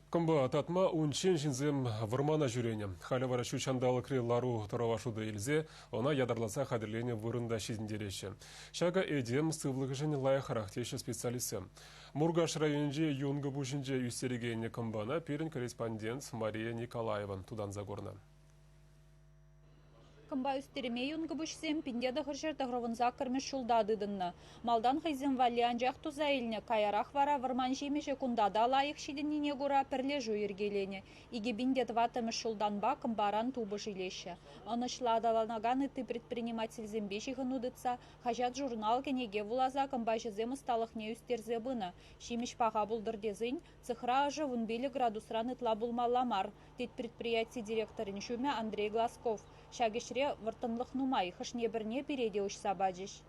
Кымба татма унчен жинзем вырмана жүрене. Халі вара шучандалықры лару таравашуды елзе, она ядарласа қадірлене вырында шизіндереші. Шага эдем сывлығы және лай характеші специалисты. Мургаш районже юнғы бұшынже үстерегене кымбана перін корреспондент Мария Николаева тудан загорна. Кымба үстереме юнғы бұшсем пиндеді ғыршер тағырывынза кірмеш шулдадыдынны. Малдан хайзем валиян жақ туза еліне кайарақ вара варман жемеше күндада лайық шиденіне ғыра пірлежу ергелене. Иге биндет ватымыш шулданба кымбаран тубы жилеші. Анышладаланаган ыты предприниматель зембеші ғынудыца, хажат журнал кенеге вулаза кымба жезем ысталықне үстерзе бұны. Шимеш паға бұлдырдезін, цихра ажы вунбелі градусран ытла бұлмаламар. Тет предприятие директорын шуме Андрей Глазков. Шагешре вартынлық нумай, хышне бірне переде үш сабаджиш.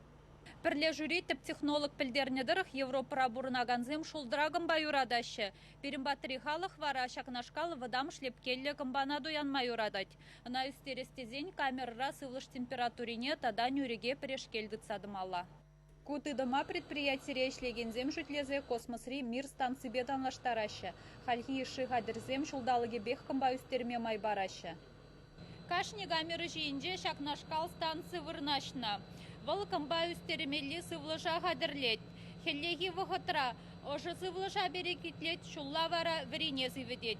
Пірле жюри тіп технолог пілдернедіріх Европа бұрынаганзем шулдрагын байурадашы. Перімбатыры халық вара шакнашкалы вадам шлепкелі кымбана дуян майурадать. На үстерестезен камерра сывлыш температурине тадан үреге пірешкелді цадымала. Кутыдыма предприятие ишлегензем жүтлезе космосри мир станции бетанлаштарашы. Хальхи иши хадырзем шулдалыге бех кымба үстерме майбарашы. Кашни гамеры жиінже шакнашкал станции вырнашна. Вал кымба үстеремелі сывлыша хадырлет. Хеллеги вғытра, ожы сывлыша берекетлет, шулла вара вірене зыведет.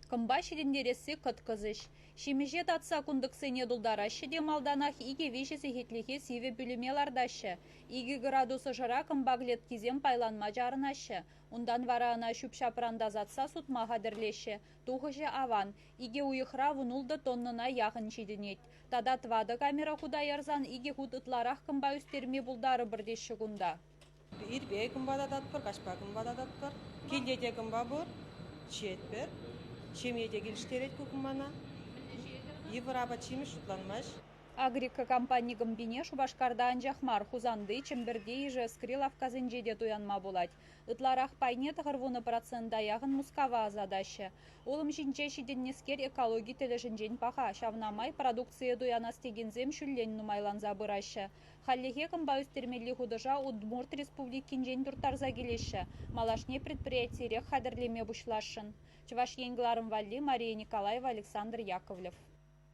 Кымба шедендересі кыткызыш. Шемеже татса күндіксене дулдарашы демалданах иге вешесі хетлеге севе бүлімелардашы. Иге градусы жыра кымбаглет кезем пайланма жарынашы. Ундан варана шүпшапыранда затса сутма хадырлеші. Туғыжы аван. Иге уйықра вунулды тоннына яғын шеденет. Тада твады камера худаярзан иге худ ытларақ кымба үстерме бұлдары бірдеші күнда. Ирбей кымбада датпыр, кашпа кымбада датпыр. Кендеде кымба бұр, шетпір. Чемеде келіштерет көкімбана. Евраба чемеш шутланмаш. Агрика компания гымбине Шубашкарда анжахмар хузанды чемберде иже скрилав казынжеде туянма болать. Ытларах пайне тағырвуны процент яғын мускава азадашы. Олым жинче шиденнескер экологи тележінжен паха. Шавнамай продукция туяна стегензем шүллен нумайлан забырашы. Халлеге кымба үстермелі худыжа Удмурт республикин жен туртарза келеші. Малашне предприятире хадырлеме бұшлашын. Чуваш енгіларым Валли, Мария Николаева, Александр Яковлев.